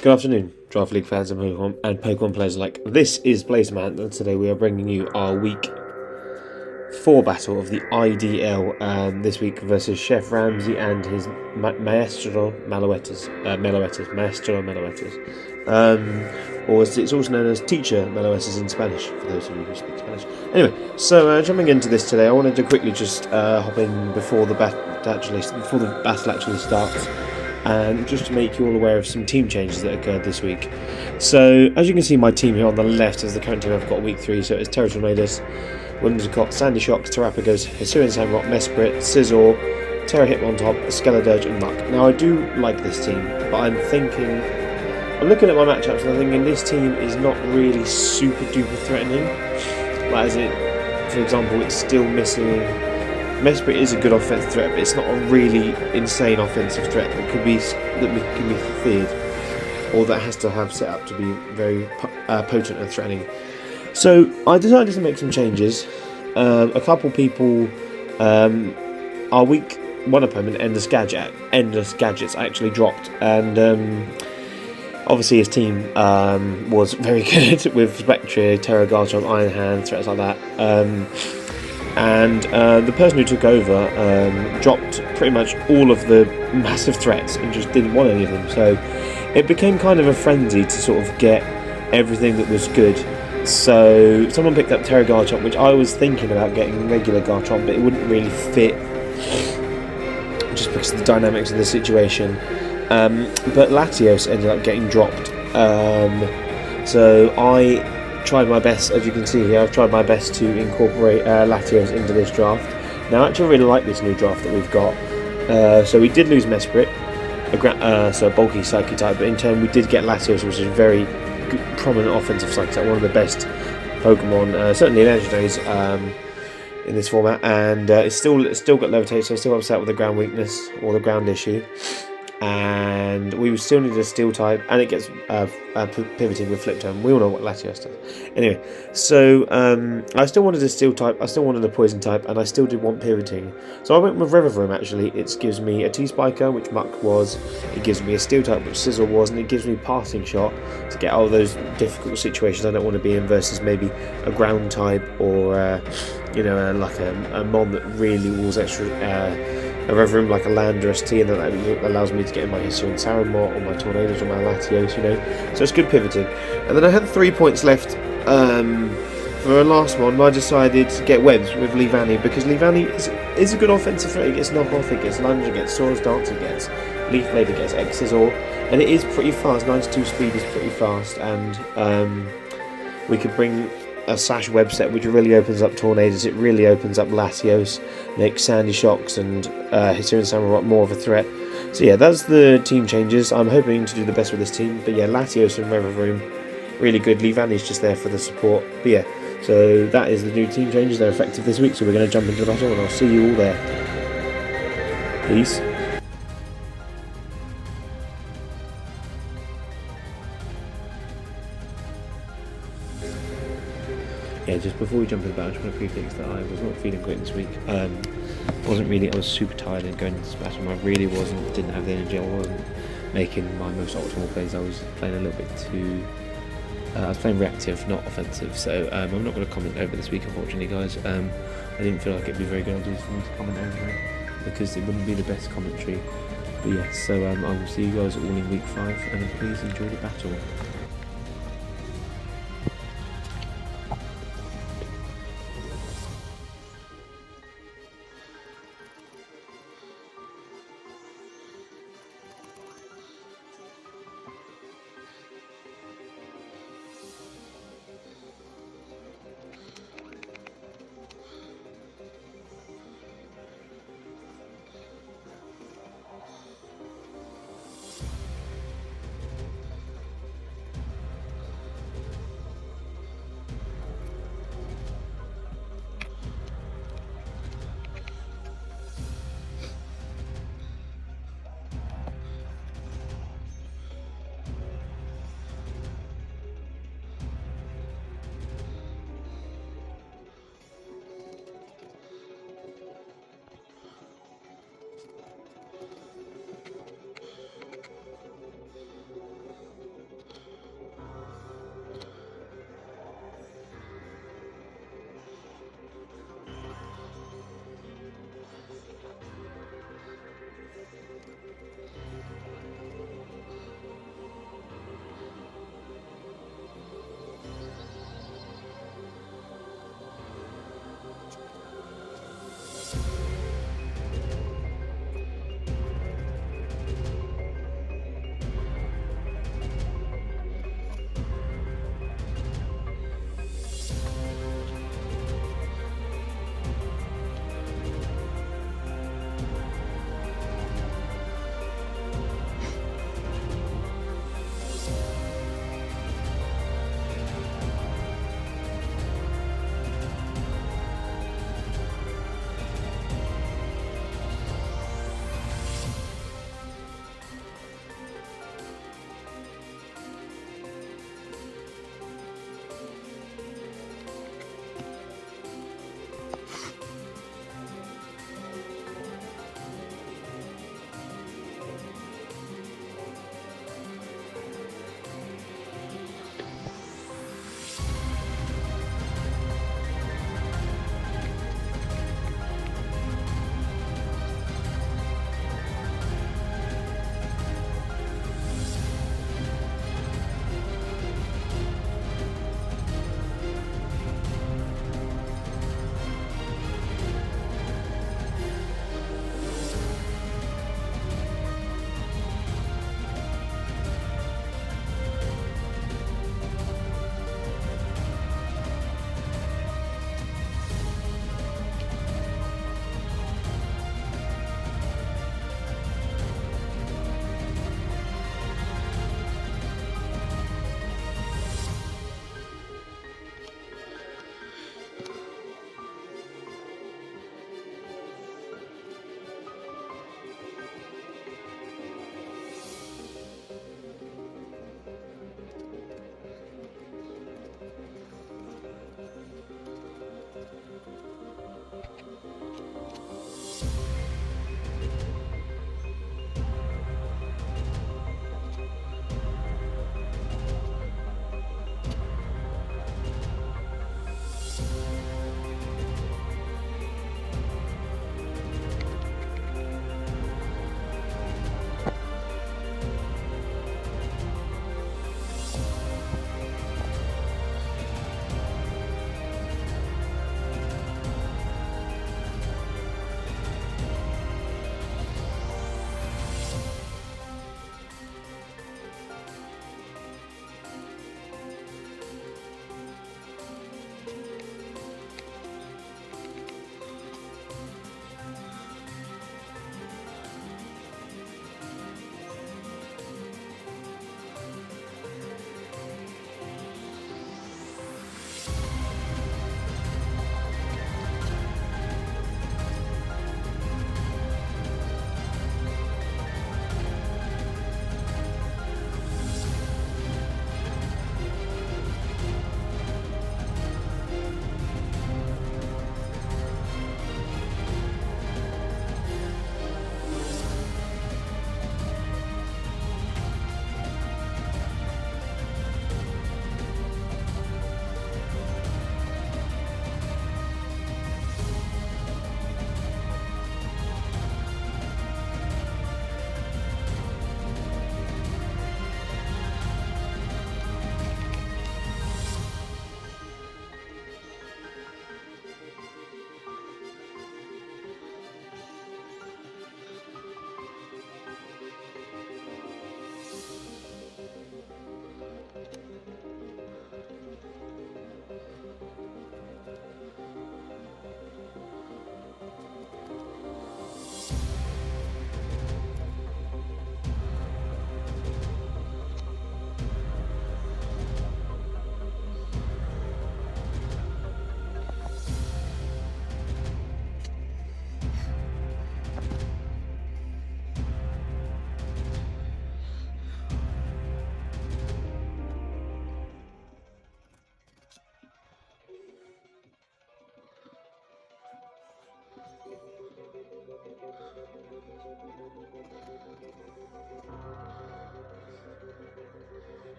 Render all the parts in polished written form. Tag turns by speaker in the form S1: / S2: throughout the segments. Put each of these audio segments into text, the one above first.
S1: Good afternoon, Draft League fans and Pokemon players alike. This is Blazeman, and today we are bringing you our Week 4 battle of the IDL this week versus Chef Ramsey and his Maestro Meloetas. Or as it's also known as Teacher Meloetas in Spanish, for those of you who speak Spanish. Anyway, so jumping into this today, I wanted to quickly just hop in before the battle actually starts. And just to make you all aware of some team changes that occurred this week. So, as you can see, my team here on the left is the current team I've got week 3. So it's Terra Tornadoes, Whimsicott, Sandy Shocks, Terrapagos, Hisuian Sandrock, Mesprit, Scizor, Terra Hitmontop, Skeledirge, and Muck. Now, I do like this team, but I'm looking at my matchups and I'm thinking this team is not really super duper threatening. Like, as it, for example, it's still missing. Mesprit is a good offensive threat, but it's not a really insane offensive threat that can be feared, or that has to have set up to be very potent and threatening. So I decided to make some changes. A couple people, our week 1 opponent, Endless Gadgets, actually dropped, and obviously his team was very good with Spectre, Terra Garchomp, Iron Hand, threats like that. And the person who took over dropped pretty much all of the massive threats and just didn't want any of them. So it became kind of a frenzy to sort of get everything that was good. So someone picked up Terra Garchomp, which I was thinking about getting regular Garchomp, but it wouldn't really fit just because of the dynamics of the situation. But Latios ended up getting dropped. So I tried my best, as you can see here, I've tried my best to incorporate Latios into this draft. Now I actually really like this new draft that we've got. So we did lose Mesprit, so a bulky Psychic type, but in turn we did get Latios, which is a very good, prominent offensive Psychic type, one of the best Pokemon, certainly legendaries in this format, and it's still got Levitate, so I'm still upset with the ground weakness, or the ground issue. And we still need a steel type, and it gets pivoting with flip turn. We all know what Latios does. Anyway, so I still wanted a steel type, I still wanted a poison type, and I still did want pivoting. So I went with Revavroom actually. It gives me a T-Spiker, which Muck was, it gives me a steel type, which Scizor was, and it gives me Passing Shot to get out of those difficult situations I don't want to be in versus maybe a ground type or like a Mon that really was extra. A Revavroom like a Landorus T, and that allows me to get in my Hisuian Saramot or my Tornadoes or my Latios, so it's good pivoting. And then I had 3 points left for a last one. I decided to get Webs with Leavanny, because Leavanny is a good offensive threat. It gets Knock Off, it gets Lunge, it gets Swords Dance, it gets Leaf Blade, it gets X-Scissor, and it is pretty fast. 92 speed is pretty fast, and we could bring a Sash Web set, which really opens up Tornadoes, it really opens up Latios, makes Sandy Shocks and Hisuian Samurai more of a threat. So yeah, that's the team changes. I'm hoping to do the best with this team, but yeah, Latios and Revavroom, really good. Leavanny's just there for the support, but yeah, so that is the new team changes. They're effective this week, so we're going to jump into the battle, and I'll see you all there. Peace. Yeah, just before we jump into the battle, I just want to prefix that I was not feeling great this week. I was super tired and going into this battle, and I really didn't have the energy. I wasn't making my most optimal plays. I was playing a little bit too, I was playing reactive, not offensive, so I'm not going to comment over this week, unfortunately, guys. I didn't feel like it'd be very good idea for me to comment over it, because it wouldn't be the best commentary. But yeah, so I will see you guys all in week 5, and please enjoy the battle.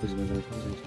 S2: This is my very content.